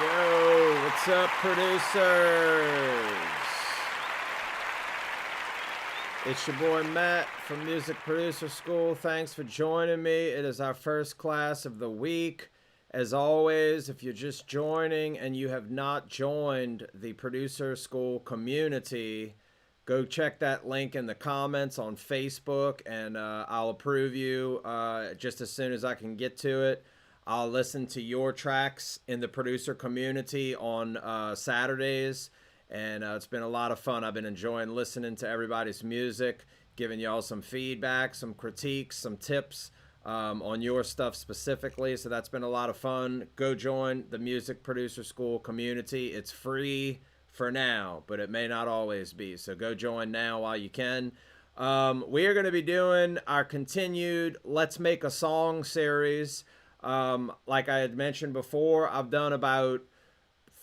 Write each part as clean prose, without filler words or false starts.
Yo, what's up, producers? It's your boy Matt from Music Producer School. Thanks for joining me. It is our first class of the week. As always, if you're just joining and you have not joined the Producer School community, go check that link in the comments on Facebook, and I'll approve you just as soon as I can get to it. I'll listen to your tracks in the producer community on Saturdays, and it's been a lot of fun. I've been enjoying listening to everybody's music, giving y'all some feedback, some critiques, some tips on your stuff specifically. So that's been a lot of fun. Go join the Music Producer School community. It's free for now, but it may not always be. So go join now while you can. We are going to be doing our continued Let's Make a Song series. Like I had mentioned before, I've done about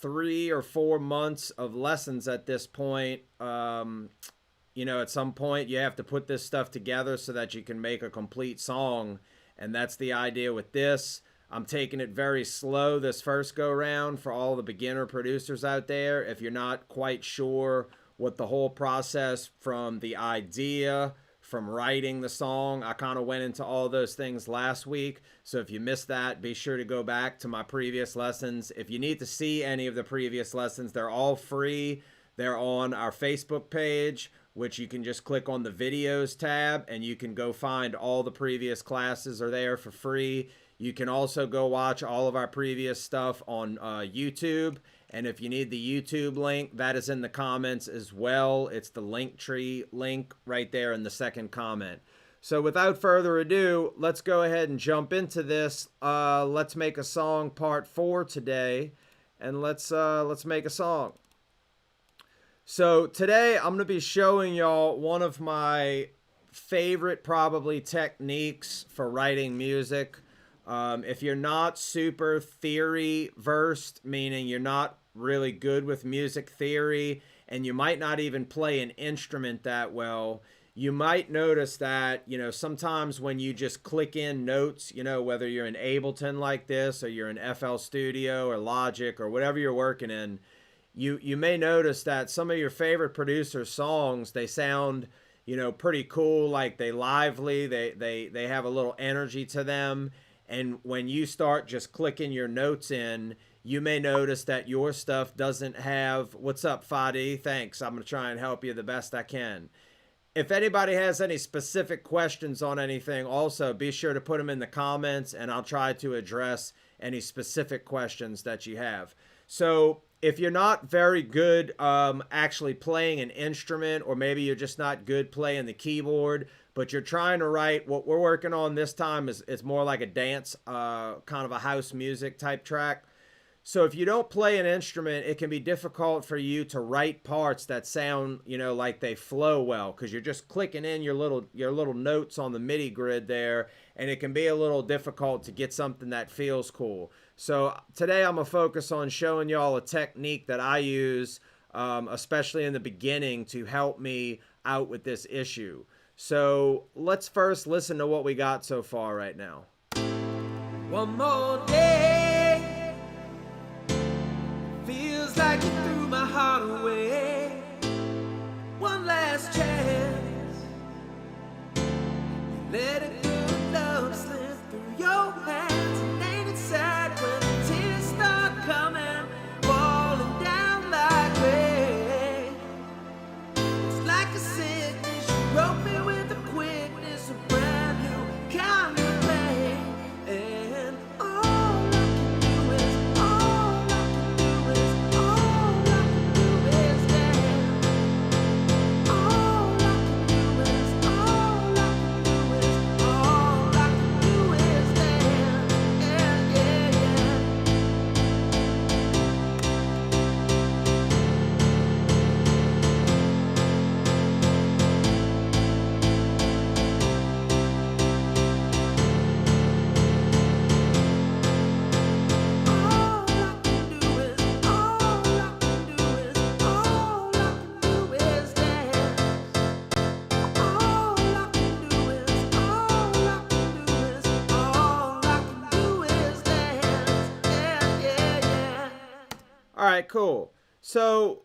3 or 4 months of lessons at this point. You know, at some point you have to put this stuff together so that you can make a complete song. And that's the idea with this. I'm taking it very slow this first go round for all the beginner producers out there. If you're not quite sure what the whole process from the idea, from writing the song, I kind of went into all those things last week. So if you missed that, be sure to go back to my previous lessons. If you need to see any of the previous lessons, they're all free. They're on our Facebook page, which you can just click on the videos tab and you can go find all the previous classes are there for free. You can also go watch all of our previous stuff on YouTube. And if you need the YouTube link, that is in the comments as well. It's the Linktree link right there in the second comment. So without further ado, let's go ahead and jump into this. Let's Make a Song Part 4 today. And let's make a song. So today I'm going to be showing y'all one of my favorite probably techniques for writing music. If you're not super theory versed, meaning you're not really good with music theory and you might not even play an instrument that well, you might notice that, you know, sometimes when you just click in notes, you know, whether you're in Ableton like this or you're in FL Studio or Logic or whatever you're working in, you may notice that some of your favorite producers' songs, they sound, you know, pretty cool, like they lively, they have a little energy to them. And when you start just clicking your notes in, you may notice that your stuff doesn't have, what's up, Fadi? Thanks. I'm going to try and help you the best I can. If anybody has any specific questions on anything, also be sure to put them in the comments and I'll try to address any specific questions that you have. So if you're not very good actually playing an instrument, or maybe you're just not good playing the keyboard, but you're trying to write, what we're working on this time is more like a dance, kind of a house music type track. So if you don't play an instrument, it can be difficult for you to write parts that sound, you know, like they flow well, because you're just clicking in your little notes on the MIDI grid there, and it can be a little difficult to get something that feels cool. So today I'm going to focus on showing y'all a technique that I use, especially in the beginning, to help me out with this issue. So let's first listen to what we got so far right now. One more day, feels like you threw my heart away. One last chance, you let it go, love slip through your hands. And ain't it sad when the tears start coming, falling down like rain? It's like a sickness, you broke me with the quickness of brand new kind of pain. And all I can do is, all I can do is, all I can do is dance. All I can do is, all I can do is, all All right, cool. So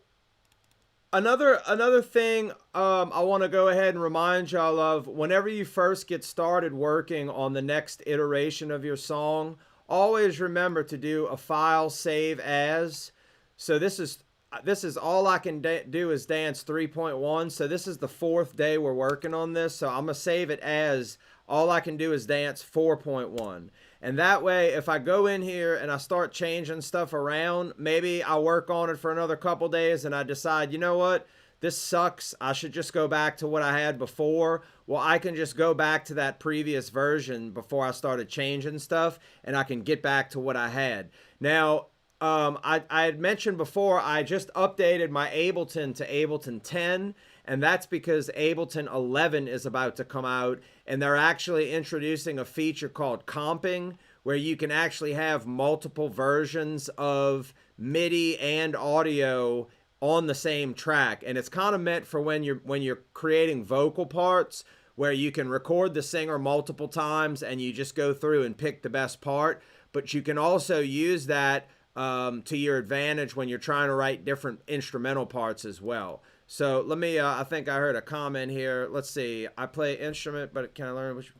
another thing I want to go ahead and remind y'all of, whenever you first get started working on the next iteration of your song, always remember to do a file save as. So this is all I can do is dance 3.1. So this is the 4th day we're working on this. So I'm going to save it as all I can do is dance 4.1. And that way, if I go in here and I start changing stuff around, maybe I work on it for another couple days and I decide, you know what, this sucks, I should just go back to what I had before. Well, I can just go back to that previous version before I started changing stuff, and I can get back to what I had. Now, I had mentioned before, I just updated my Ableton to Ableton 10, and that's because Ableton 11 is about to come out, and they're actually introducing a feature called comping, where you can actually have multiple versions of MIDI and audio on the same track. And it's kind of meant for when you're creating vocal parts, where you can record the singer multiple times and you just go through and pick the best part. But you can also use that to your advantage when you're trying to write different instrumental parts as well. So let me, I think I heard a comment here. Let's see. I play instrument, but can I learn which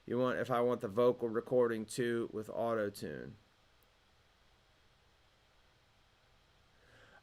you want, if I want the vocal recording too with auto-tune?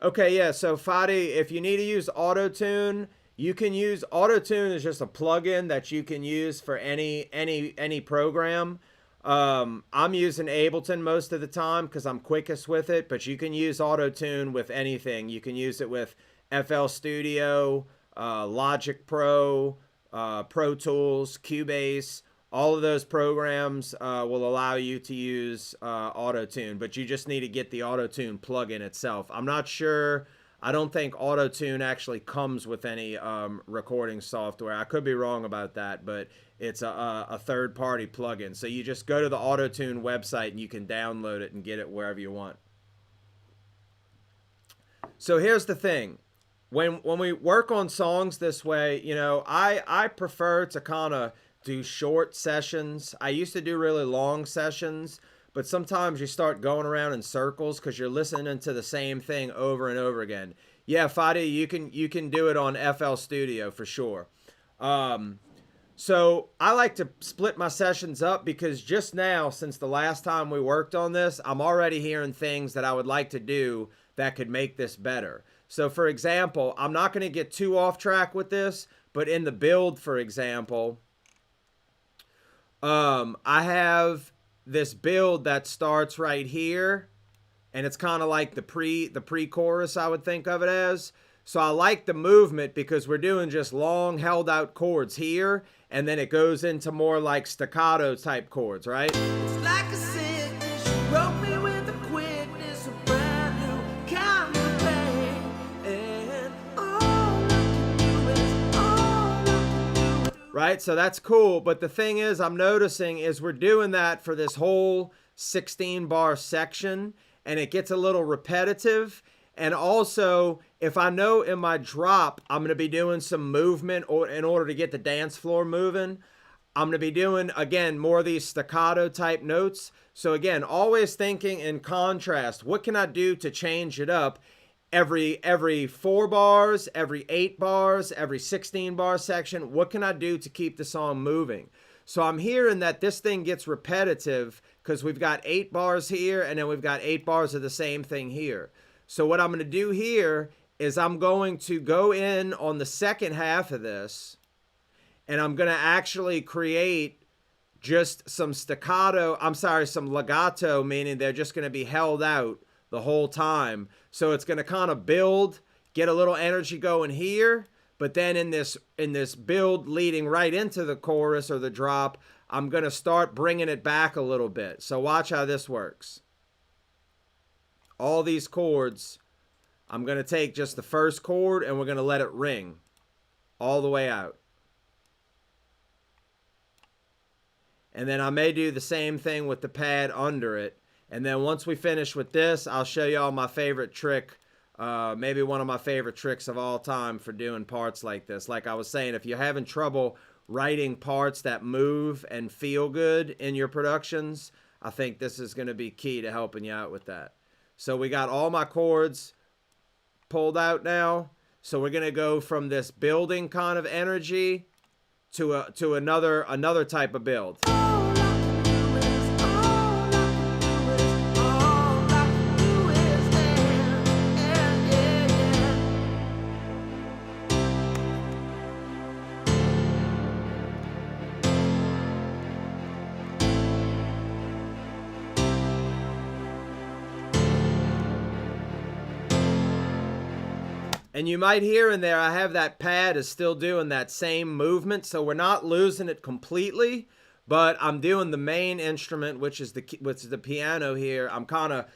Okay, yeah, so Fadi, if you need to use auto-tune, you can use auto-tune is just a plugin that you can use for any program. I'm using Ableton most of the time because I'm quickest with it, but you can use auto-tune with anything. You can use it with FL Studio, Logic Pro, Pro Tools, Cubase. All of those programs will allow you to use auto-tune, but you just need to get the auto-tune plugin itself. I'm not sure. I don't think auto-tune actually comes with any recording software. I could be wrong about that, but it's a third-party plugin. So you just go to the auto-tune website and you can download it and get it wherever you want. So here's the thing. When we work on songs this way, you know, I prefer to kind of do short sessions. I used to do really long sessions, but sometimes you start going around in circles because you're listening to the same thing over and over again. Yeah, Fadi, you can do it on FL Studio for sure. So I like to split my sessions up because just now, since the last time we worked on this, I'm already hearing things that I would like to do that could make this better. So for example, I'm not going to get too off track with this, but in the build, for example, I have this build that starts right here, and it's kind of like the pre-chorus, I would think of it as. So I like the movement because we're doing just long held out chords here, and then it goes into more like staccato type chords, right? It's like a sickness, you broke me with a quickness, a brand new kind of pain. And all I can do is, all I can do. Right, so that's cool, but the thing is, I'm noticing is we're doing that for this whole 16 bar section, and it gets a little repetitive. And also, if I know in my drop I'm going to be doing some movement in order to get the dance floor moving, I'm going to be doing, again, more of these staccato type notes. So again, always thinking in contrast, what can I do to change it up? Every 4 bars, every 8 bars, every 16 bar section, what can I do to keep the song moving? So I'm hearing that this thing gets repetitive because we've got 8 bars here and then we've got 8 bars of the same thing here. So what I'm going to do here is I'm going to go in on the second half of this, and I'm going to actually create just some staccato, some legato, meaning they're just going to be held out the whole time. So it's going to kind of build, get a little energy going here, but then in this build leading right into the chorus or the drop, I'm going to start bringing it back a little bit. So watch how this works. All these chords, I'm going to take just the first chord and we're going to let it ring all the way out. And then I may do the same thing with the pad under it. And then once we finish with this, I'll show y'all my favorite trick, maybe one of my favorite tricks of all time for doing parts like this. Like I was saying, if you're having trouble writing parts that move and feel good in your productions, I think this is going to be key to helping you out with that. So we got all my chords pulled out now. So we're going to go from this building kind of energy to another type of build. And you might hear in there, I have that pad is still doing that same movement. So we're not losing it completely, but I'm doing the main instrument, which is the piano here. I'm kind of,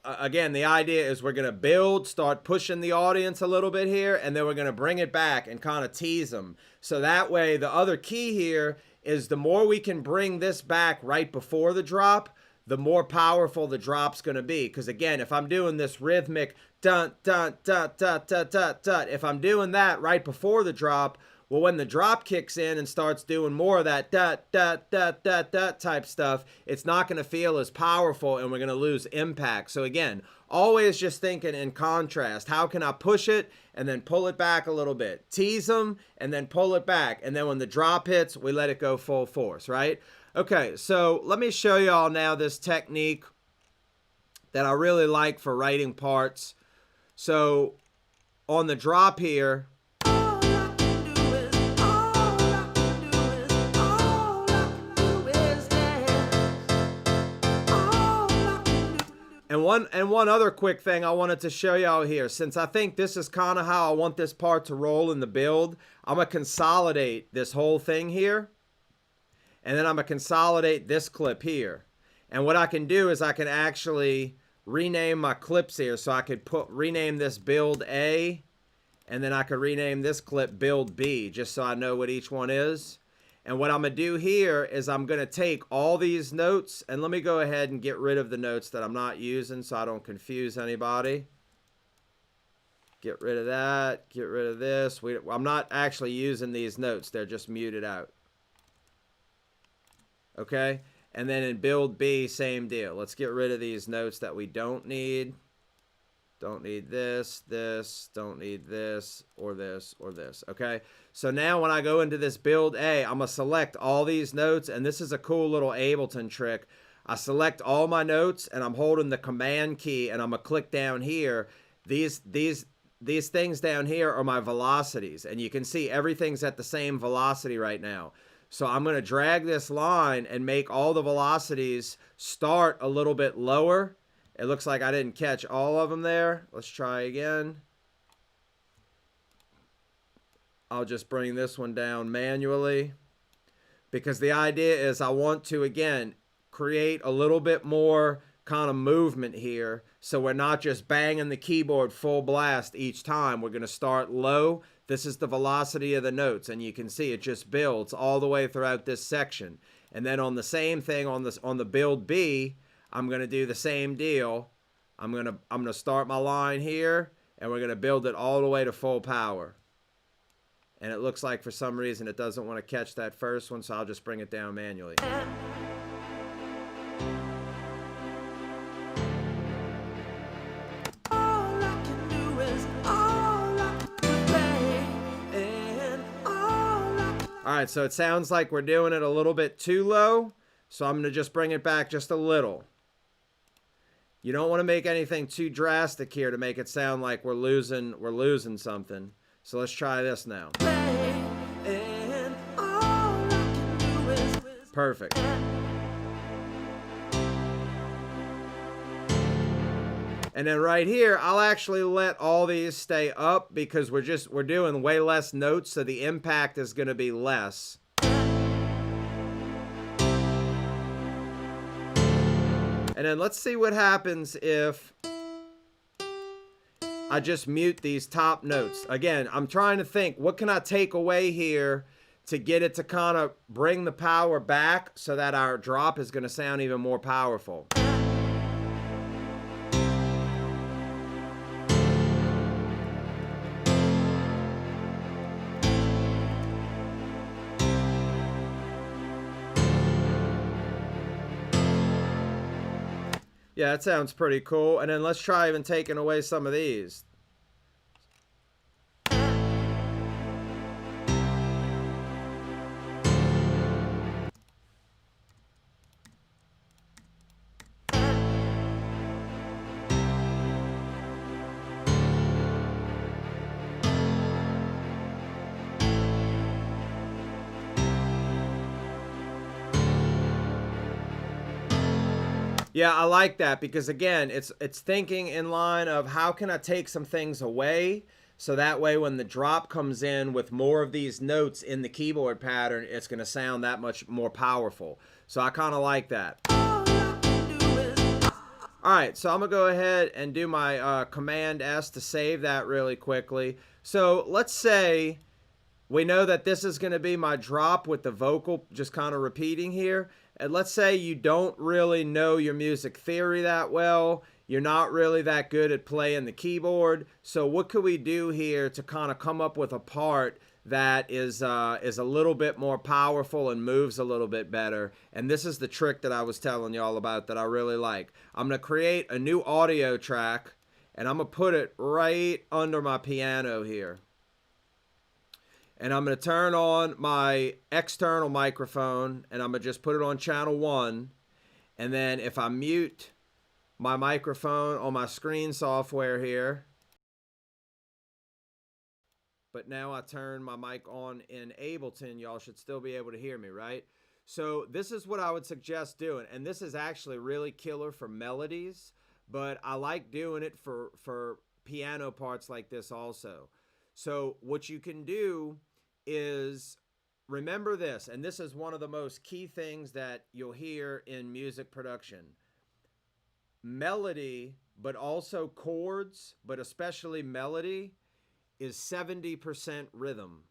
again, the idea is we're going to build, start pushing the audience a little bit here, and then we're going to bring it back and kind of tease them. So that way, the other key here is the more we can bring this back right before the drop, the more powerful the drop's going to be. Because again, if I'm doing this rhythmic dun dun dun dun dun dun dun, if I'm doing that right before the drop, well, when the drop kicks in and starts doing more of that dun dun dun dun dun type stuff, it's not going to feel as powerful, and we're going to lose impact. So again, always just thinking in contrast. How can I push it and then pull it back a little bit? Tease them and then pull it back. And then when the drop hits, we let it go full force, right? Okay, so let me show y'all now this technique that I really like for writing parts. So on the drop here, and one other quick thing I wanted to show y'all here, since I think this is kind of how I want this part to roll in the build, I'm going to consolidate this whole thing here. And then I'm going to consolidate this clip here. And what I can do is I can actually rename my clips here. So I could rename this build A, and then I could rename this clip build B, just so I know what each one is. And what I'm going to do here is I'm going to take all these notes, and let me go ahead and get rid of the notes that I'm not using so I don't confuse anybody. Get rid of that. Get rid of this. I'm not actually using these notes. They're just muted out. Okay, and then in build B, same deal. Let's get rid of these notes that we don't need. Don't need this, don't need this, or this, or this. Okay, so now when I go into this build A, I'm going to select all these notes, and this is a cool little Ableton trick. I select all my notes, and I'm holding the command key, and I'm going to click down here. These things down here are my velocities, and you can see everything's at the same velocity right now. So I'm going to drag this line and make all the velocities start a little bit lower. It looks like I didn't catch all of them there. Let's try again. I'll just bring this one down manually, because the idea is I want to, again, create a little bit more kind of movement here. So we're not just banging the keyboard full blast each time. We're going to start low. This is the velocity of the notes, and you can see it just builds all the way throughout this section. And then on the same thing on the build B, I'm going to do the same deal. I'm going to start my line here, and we're going to build it all the way to full power. And it looks like for some reason it doesn't want to catch that first one, so I'll just bring it down manually. Alright, so it sounds like we're doing it a little bit too low, so I'm going to just bring it back just a little. You don't want to make anything too drastic here to make it sound like we're losing something. So let's try this now. Perfect. And then right here, I'll actually let all these stay up because we're doing way less notes, so the impact is going to be less. And then let's see what happens if I just mute these top notes. Again, I'm trying to think, what can I take away here to get it to kind of bring the power back so that our drop is going to sound even more powerful. Yeah, that sounds pretty cool. And then let's try even taking away some of these. Yeah, I like that because again, it's thinking in line of how can I take some things away so that way when the drop comes in with more of these notes in the keyboard pattern, it's going to sound that much more powerful. So I kind of like that. All right, so I'm going to go ahead and do my Command S to save that really quickly. So let's say we know that this is going to be my drop with the vocal just kind of repeating here. And let's say you don't really know your music theory that well. You're not really that good at playing the keyboard. So what could we do here to kind of come up with a part that is a little bit more powerful and moves a little bit better? And this is the trick that I was telling y'all about that I really like. I'm going to create a new audio track and I'm going to put it right under my piano here. And I'm going to turn on my external microphone and I'm going to just put it on channel 1. And then if I mute my microphone on my screen software here, but now I turn my mic on in Ableton, y'all should still be able to hear me, right? So this is what I would suggest doing. And this is actually really killer for melodies, but I like doing it for piano parts like this also. So what you can do is remember this, and this is one of the most key things that you'll hear in music production. Melody, but also chords, but especially melody, is 70% rhythm.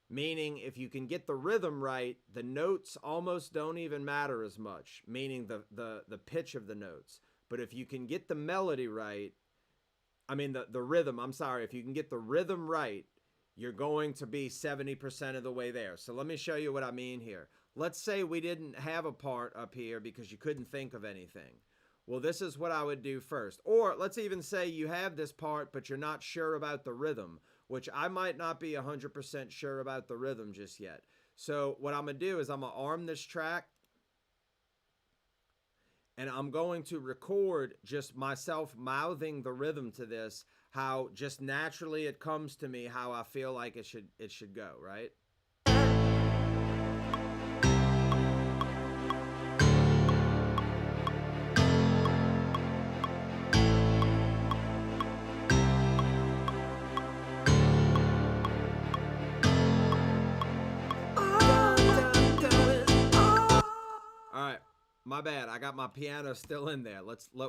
Meaning if you can get the rhythm right, the notes almost don't even matter as much, meaning the pitch of the notes. But if you can get the melody right, I mean the rhythm, I'm sorry, if you can get the rhythm right, you're going to be 70% of the way there. So let me show you what I mean here. Let's say we didn't have a part up here because you couldn't think of anything. Well, this is what I would do first. Or let's even say you have this part, but you're not sure about the rhythm, which I might not be 100% sure about the rhythm just yet. So what I'm going to do is I'm going to arm this track and I'm going to record just myself mouthing the rhythm to this, how just naturally it comes to me, how I feel like it should go, right? All right, my bad. I got my piano still in there.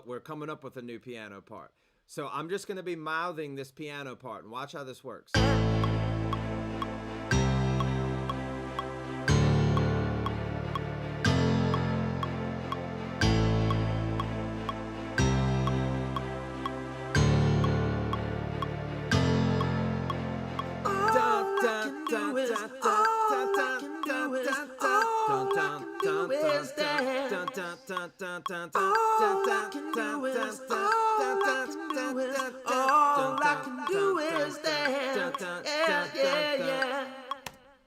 We're coming up with a new piano part. So I'm just going to be mouthing this piano part and watch how this works.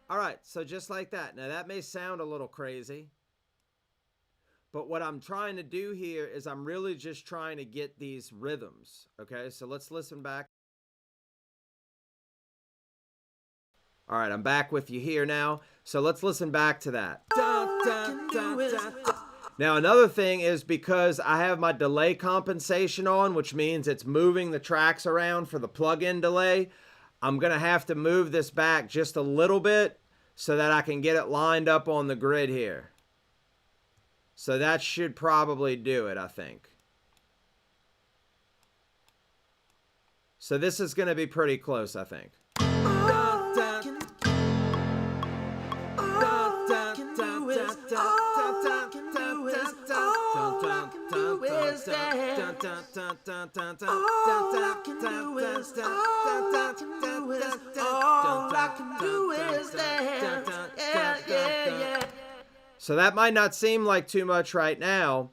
All right, so just like that. Now that may sound a little crazy, but what I'm trying to do here is I'm really just trying to get these rhythms. Okay, so let's listen back. All right, I'm back with you here now. So let's listen back to that. Now, another thing is because I have my delay compensation on, which means it's moving the tracks around for the plug-in delay, I'm going to have to move this back just a little bit so that I can get it lined up on the grid here. So that should probably do it, I think. So this is going to be pretty close, I think. So that might not seem like too much right now,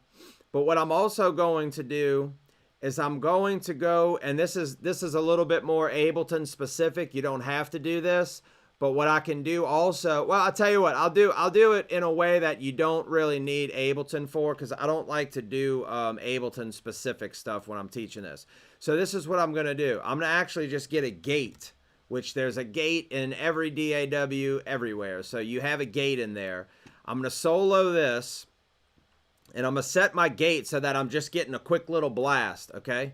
But what I'm also going to do is I'm going to go, and this is a little bit more Ableton specific. You don't have to do this, but what I can do also, well, I'll tell you what, I'll do it in a way that you don't really need Ableton for, because I don't like to do Ableton specific stuff when I'm teaching this. So this is what I'm going to do. I'm going to actually just get a gate, which there's a gate in every DAW everywhere. So you have a gate in there. I'm going to solo this, and I'm going to set my gate so that I'm just getting a quick little blast, okay?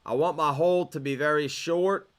I want my hold to be very short.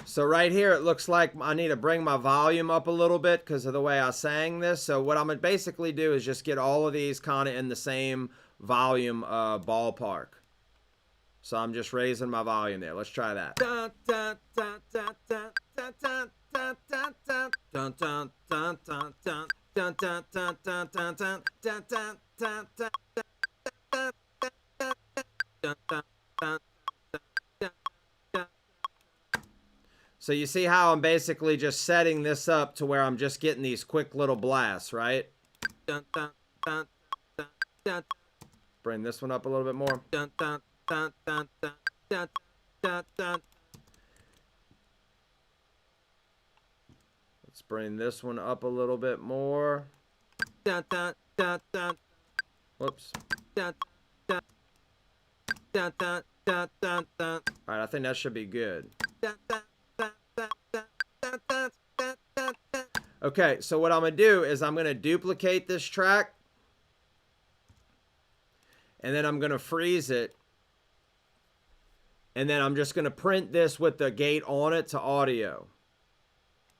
So right here, it looks like I need to bring my volume up a little bit because of the way I sang this. So what I'm going to basically do is just get all of these kind of in the same volume ballpark. So I'm just raising my volume there. Let's try that. So you see how I'm basically just setting this up to where I'm just getting these quick little blasts, right? Bring this one up a little bit more. Let's bring this one up a little bit more. Whoops. All right, I think that should be good. Okay, so what I'm going to do is I'm going to duplicate this track, and then I'm going to freeze it, and then I'm just going to print this with the gate on it to audio.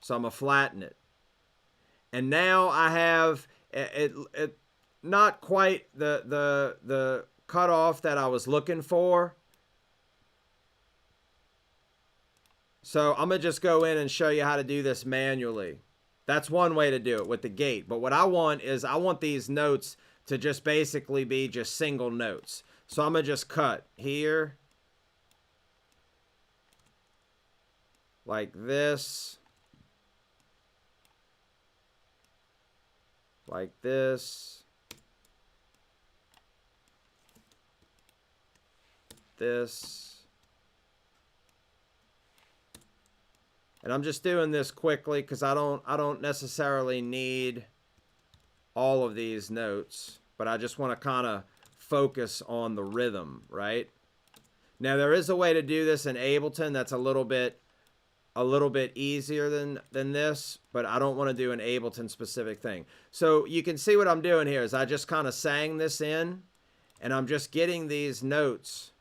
So I'm going to flatten it. And now I have it not quite the cutoff that I was looking for. So I'm going to just go in and show you how to do this manually. That's one way to do it with the gate. But what I want is I want these notes to just basically be just single notes. So I'm going to just cut here. Like this. Like this. This. And I'm just doing this quickly because I don't necessarily need all of these notes, but I just want to kind of focus on the rhythm, right? Now there is a way to do this in Ableton that's a little bit easier than this, but I don't want to do an Ableton specific thing. So you can see what I'm doing here is I just kind of sang this in, and I'm just getting these notes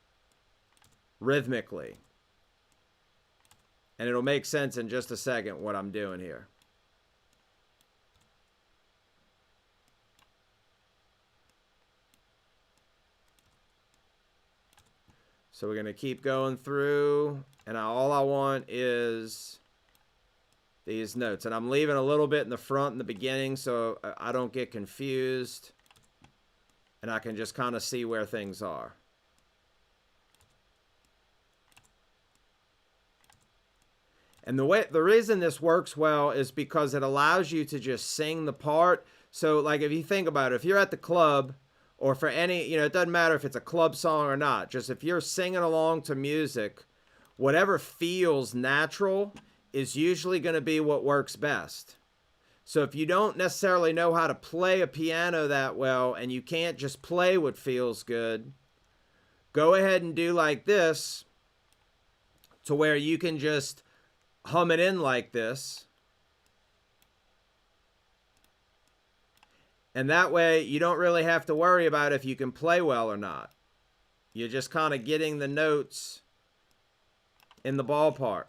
rhythmically. And it'll make sense in just a second what I'm doing here. So we're going to keep going through, and all I want is these notes. And I'm leaving a little bit in the front in the beginning so I don't get confused, and I can just kind of see where things are. And the reason this works well is because it allows you to just sing the part. So like if you think about it, if you're at the club or for any, it doesn't matter if it's a club song or not, just if you're singing along to music, whatever feels natural is usually going to be what works best. So if you don't necessarily know how to play a piano that well and you can't just play what feels good, go ahead and do like this to where you can just hum it in like this. And that way you don't really have to worry about if you can play well or not. You're just kind of getting the notes in the ballpark.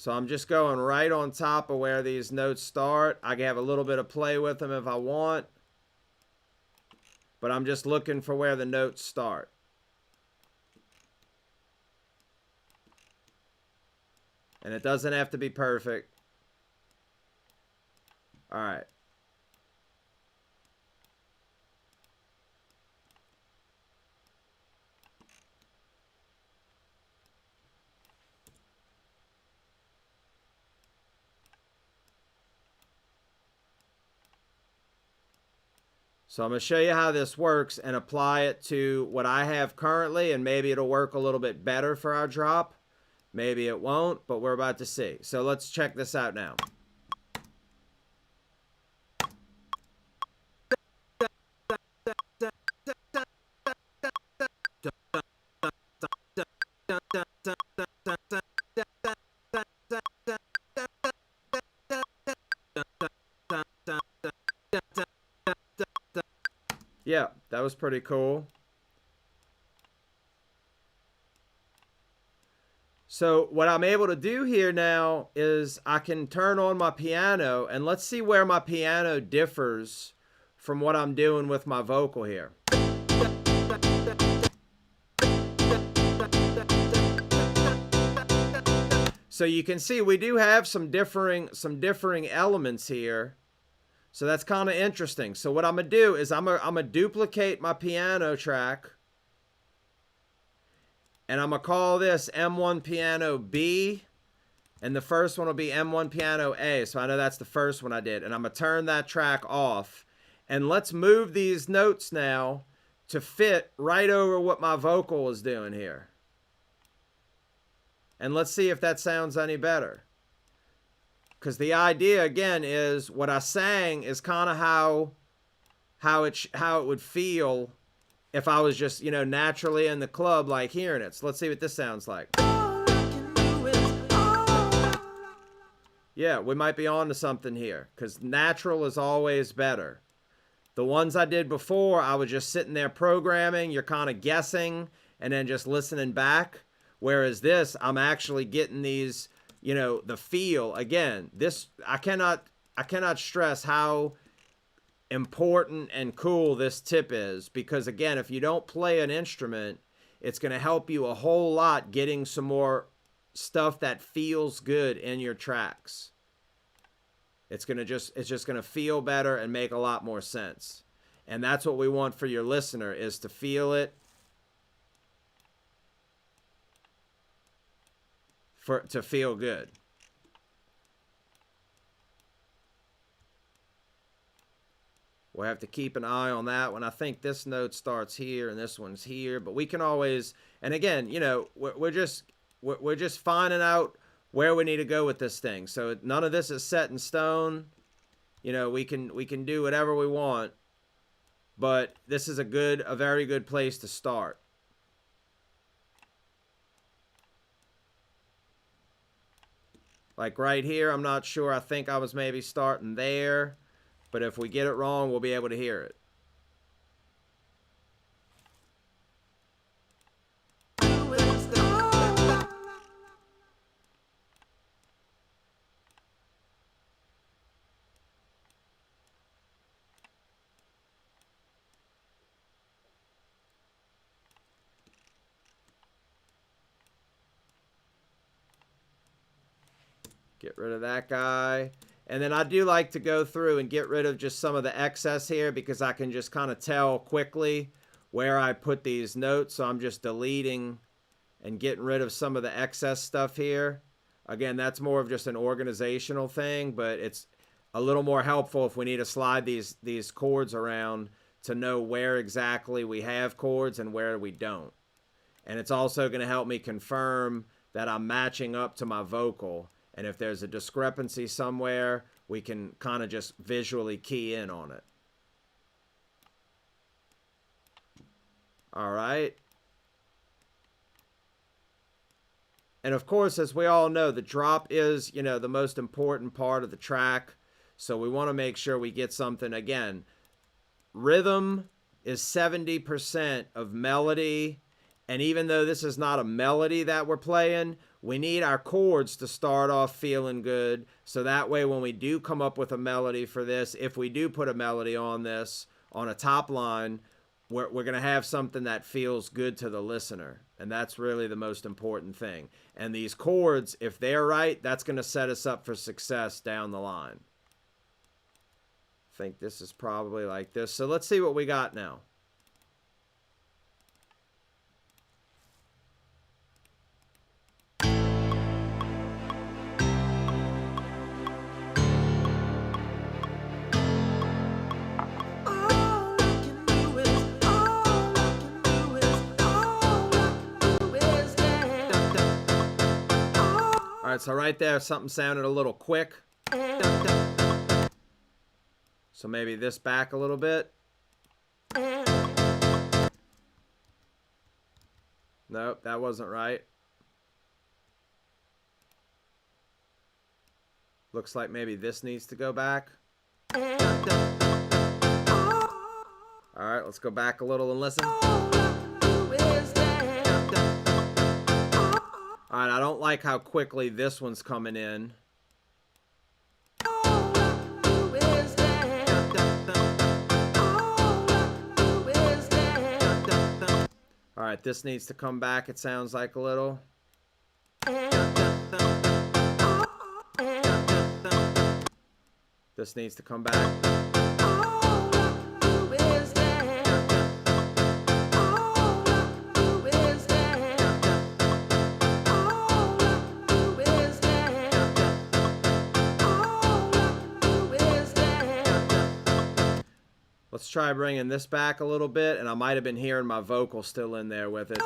So I'm just going right on top of where these notes start. I can have a little bit of play with them if I want, but I'm just looking for where the notes start. And it doesn't have to be perfect. All right. So I'm going to show you how this works and apply it to what I have currently, and maybe it'll work a little bit better for our drop. Maybe it won't, but we're about to see. So let's check this out now. Yeah, that was pretty cool. So what I'm able to do here now is I can turn on my piano, and let's see where my piano differs from what I'm doing with my vocal here. So you can see we do have some differing elements here. So that's kind of interesting. So what I'm going to do is I'm going to duplicate my piano track. And I'm going to call this M1 Piano B. And the first one will be M1 Piano A. So I know that's the first one I did. And I'm going to turn that track off. And let's move these notes now to fit right over what my vocal is doing here. And let's see if that sounds any better. Because the idea, again, is what I sang is kind of how it would feel if I was just, naturally in the club, like hearing it. So let's see what this sounds like. Yeah, we might be on to something here, because natural is always better. The ones I did before, I was just sitting there programming. You're kind of guessing and then just listening back. Whereas this, I'm actually getting these, the feel. Again, this, I cannot stress how important and cool this tip is, because again, if you don't play an instrument, it's going to help you a whole lot getting some more stuff that feels good in your tracks. It's just going to feel better and make a lot more sense. And that's what we want for your listener, is to feel it, to feel good. We'll have to keep an eye on that one. I think this note starts here and this one's here, but we can always, and again, we're just finding out where we need to go with this thing. So none of this is set in stone. We can do whatever we want, but this is a very good place to start. Like right here, I'm not sure. I think I was maybe starting there. But if we get it wrong, we'll be able to hear it. Get rid of that guy. And then I do like to go through and get rid of just some of the excess here, because I can just kind of tell quickly where I put these notes. So I'm just deleting and getting rid of some of the excess stuff here. Again, that's more of just an organizational thing, but it's a little more helpful if we need to slide these chords around to know where exactly we have chords and where we don't. And it's also going to help me confirm that I'm matching up to my vocal. And if there's a discrepancy somewhere, we can kind of just visually key in on it. All right. And of course, as we all know, the drop is, the most important part of the track. So we want to make sure we get something. Again, rhythm is 70% of melody. And even though this is not a melody that we're playing, we need our chords to start off feeling good. So that way, when we do come up with a melody for this, if we do put a melody on this, on a top line, we're going to have something that feels good to the listener. And that's really the most important thing. And these chords, if they're right, that's going to set us up for success down the line. I think this is probably like this. So let's see what we got now. All right, so right there, something sounded a little quick. So maybe this back a little bit. Nope, that wasn't right. Looks like maybe this needs to go back. All right, let's go back a little and listen. All right, I don't like how quickly this one's coming in. All right, this needs to come back, it sounds like a little. This needs to come back. Let's try bringing this back a little bit, and I might have been hearing my vocal still in there with it.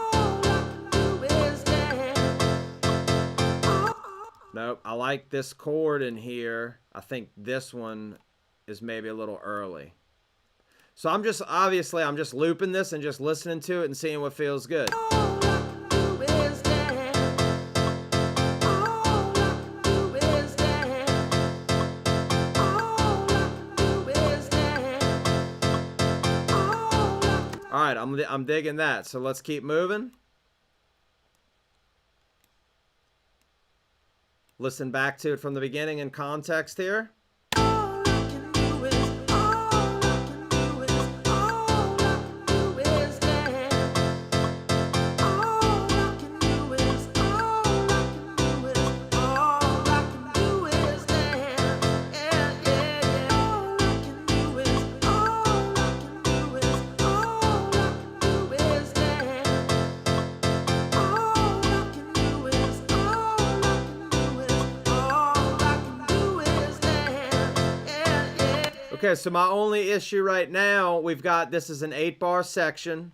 Nope, I like this chord in here. I think this one is maybe a little early. So I'm just looping this and just listening to it and seeing what feels good. All right, I'm digging that. So let's keep moving. Listen back to it from the beginning in context here. Okay, so my only issue right now, this is an 8-bar section.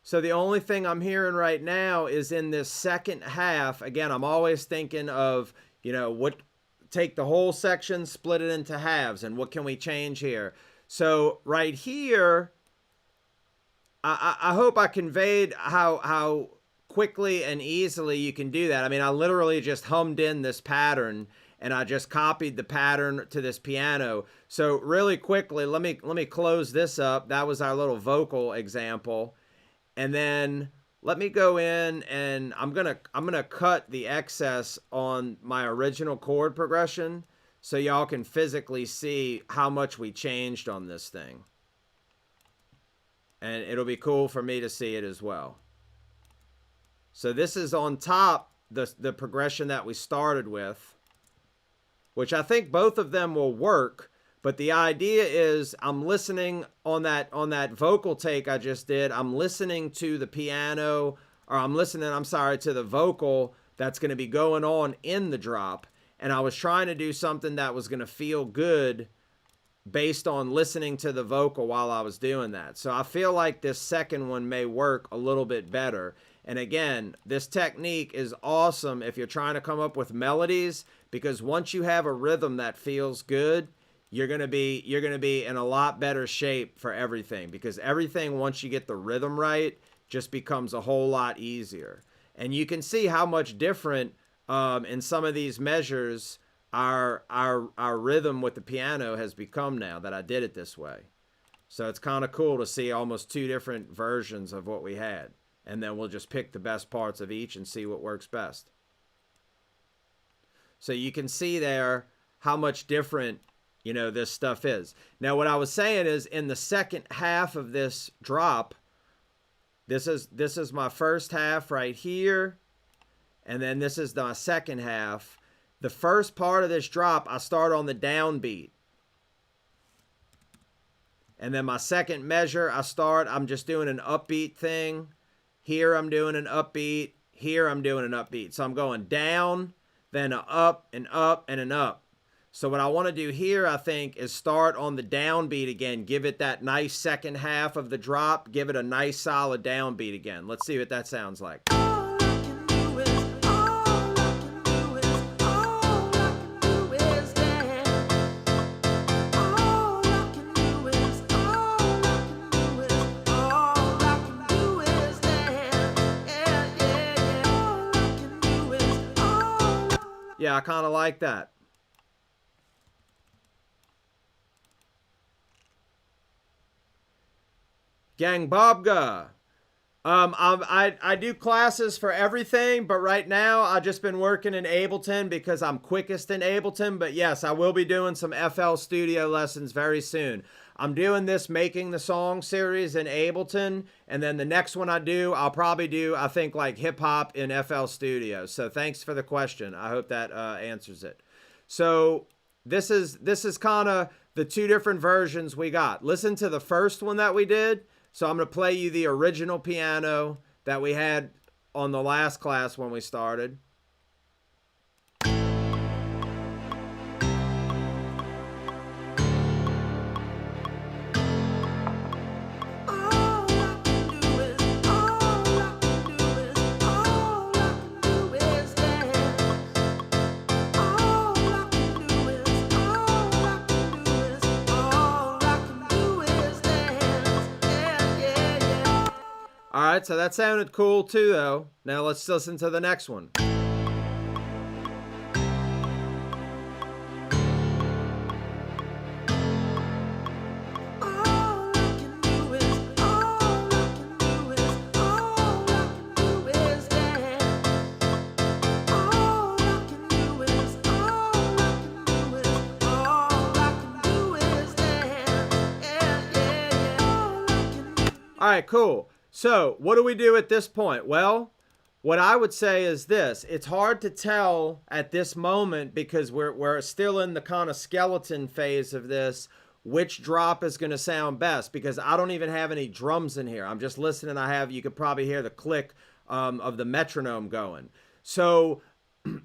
So the only thing I'm hearing right now is in this second half. Again, I'm always thinking of, take the whole section, split it into halves, and what can we change here? So right here, I hope I conveyed how quickly and easily you can do that. I mean, I literally just hummed in this pattern, and I just copied the pattern to this piano. So really quickly, let me close this up. That was our little vocal example. And then let me go in and I'm gonna cut the excess on my original chord progression so y'all can physically see how much we changed on this thing. And it'll be cool for me to see it as well. So this is on top the progression that we started with, which I think both of them will work, but the idea is I'm listening on that vocal take I just did, I'm listening to the piano, or I'm sorry, to the vocal that's going to be going on in the drop, and I was trying to do something that was going to feel good based on listening to the vocal while I was doing that. So I feel like this second one may work a little bit better. And again, this technique is awesome if you're trying to come up with melodies, because once you have a rhythm that feels good, you're going to be in a lot better shape for everything, because everything, once you get the rhythm right, just becomes a whole lot easier. And you can see how much different in some of these measures our rhythm with the piano has become now that I did it this way. So it's kind of cool to see almost two different versions of what we had. And then we'll just pick the best parts of each and see what works best. So you can see there how much different, you know, this stuff is. Now, what I was saying is in the second half of this drop, this is my first half right here, and then this is my second half. The first part of this drop, I start on the downbeat. And then my second measure, I'm just doing an upbeat thing. Here I'm doing an upbeat. Here I'm doing an upbeat. So I'm going down, then an up, and up, and an up. So what I want to do here, I think, is start on the downbeat again. Give it that nice second half of the drop. Give it a nice solid downbeat again. Let's see what that sounds like. Yeah, I kind of like that. Gang Bobga. I do classes for everything, but right now I've just been working in Ableton because I'm quickest in Ableton. But yes, I will be doing some FL Studio lessons very soon. I'm doing this Making the Song series in Ableton, and then the next one I'll probably do, I think, like hip hop in FL Studio. So thanks for the question. I hope that answers it. So this is kind of the two different versions we got. Listen to the first one that we did. So I'm going to play you the original piano that we had on the last class when we started. All right, so that sounded cool too, though. Now let's listen to the next one. All right, cool. So what do we do at this point? Well, what I would say is this. It's hard to tell at this moment because we're still in the kind of skeleton phase of this, which drop is going to sound best, because I don't even have any drums in here. I'm just listening. You could probably hear the click of the metronome going. So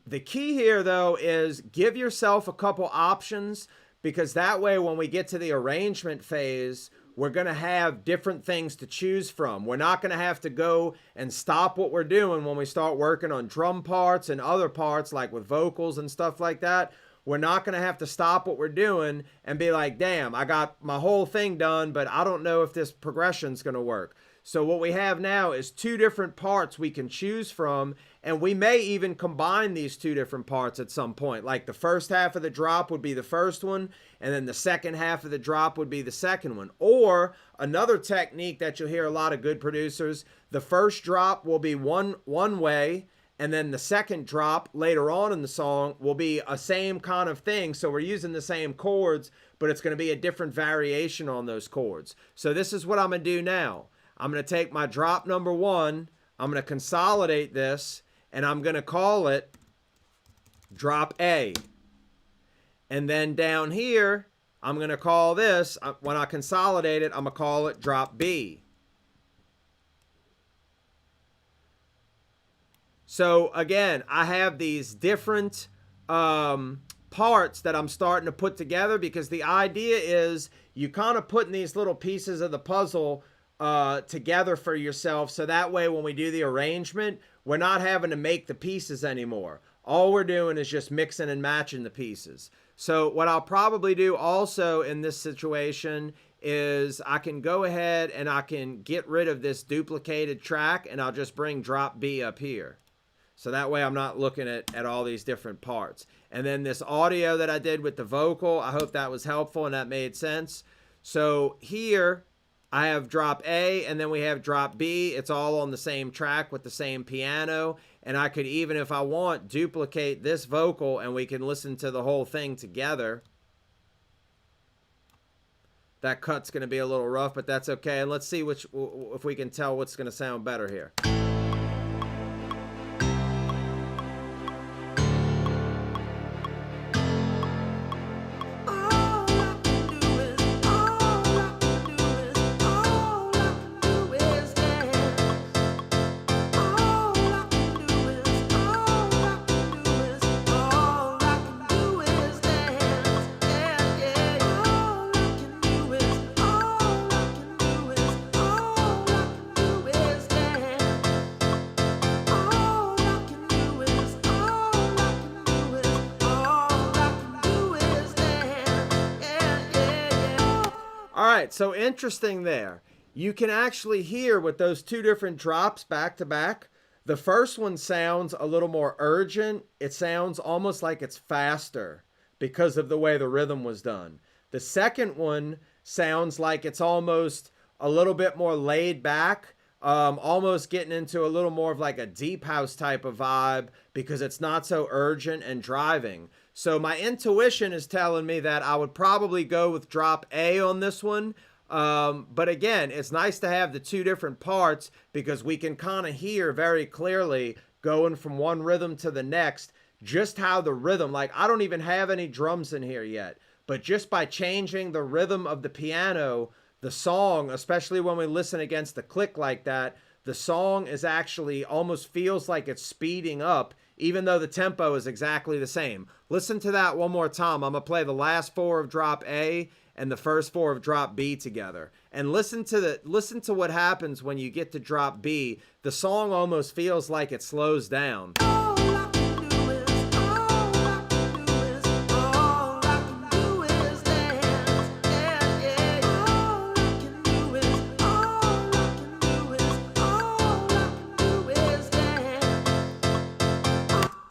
the key here, though, is give yourself a couple options, because that way when we get to the arrangement phase, we're going to have different things to choose from. We're not going to have to go and stop what we're doing when we start working on drum parts and other parts, like with vocals and stuff like that. We're not going to have to stop what we're doing and be like, damn, I got my whole thing done, but I don't know if this progression's going to work. So what we have now is two different parts we can choose from, and we may even combine these two different parts at some point. Like the first half of the drop would be the first one, and then the second half of the drop would be the second one. Or another technique that you'll hear a lot of good producers, the first drop will be one way, and then the second drop later on in the song will be a same kind of thing. So we're using the same chords, but it's going to be a different variation on those chords. So this is what I'm going to do now. I'm going to take my drop number one, I'm going to consolidate this, and I'm going to call it drop A. And then down here, I'm going to call this, when I consolidate it, I'm going to call it drop B. So again, I have these different parts that I'm starting to put together, because the idea is you kind of putting these little pieces of the puzzle together for yourself, so that way when we do the arrangement, we're not having to make the pieces anymore. All we're doing is just mixing and matching the pieces. So what I'll probably do also in this situation is I can go ahead and I can get rid of this duplicated track, and I'll just bring drop B up here. So that way I'm not looking at all these different parts. And then this audio that I did with the vocal, I hope that was helpful and that made sense. So here, I have drop A and then we have drop B. It's all on the same track with the same piano. And I could even, if I want, duplicate this vocal and we can listen to the whole thing together. That cut's going to be a little rough, but that's okay. And let's see if we can tell what's going to sound better here. All right, so interesting there. You can actually hear with those two different drops back to back. The first one sounds a little more urgent. It sounds almost like it's faster because of the way the rhythm was done. The second one sounds like it's almost a little bit more laid back, almost getting into a little more of like a deep house type of vibe because it's not so urgent and driving. So my intuition is telling me that I would probably go with drop A on this one. But again, it's nice to have the two different parts because we can kind of hear very clearly going from one rhythm to the next, just how the rhythm, like I don't even have any drums in here yet, but just by changing the rhythm of the piano, the song, especially when we listen against the click like that, the song is actually almost feels like it's speeding up, even though the tempo is exactly the same. Listen to that one more time. I'm going to play the last four of drop A and the first four of drop B together. And listen to what happens when you get to drop B. The song almost feels like it slows down.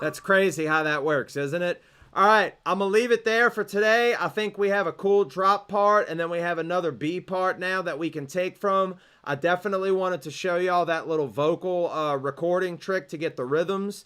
That's crazy how that works, isn't it? All right, I'm going to leave it there for today. I think we have a cool drop part, and then we have another B part now that we can take from. I definitely wanted to show y'all that little vocal recording trick to get the rhythms.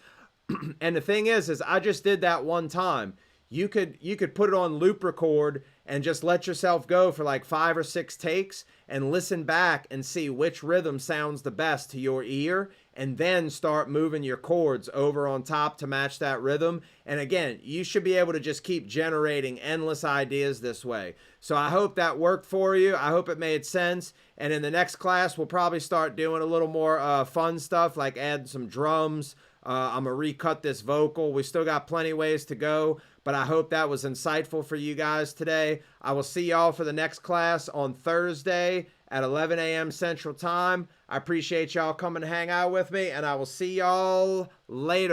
And the thing is I just did that one time. You could put it on loop record and just let yourself go for like 5 or 6 takes and listen back and see which rhythm sounds the best to your ear, and then start moving your chords over on top to match that rhythm. And again, you should be able to just keep generating endless ideas this way. So I hope that worked for you. I hope it made sense. And in the next class, we'll probably start doing a little more fun stuff, like adding some drums. I'm going to recut this vocal. We still got plenty ways to go, but I hope that was insightful for you guys today. I will see y'all for the next class on Thursday at 11 a.m. Central Time. I appreciate y'all coming to hang out with me, and I will see y'all later.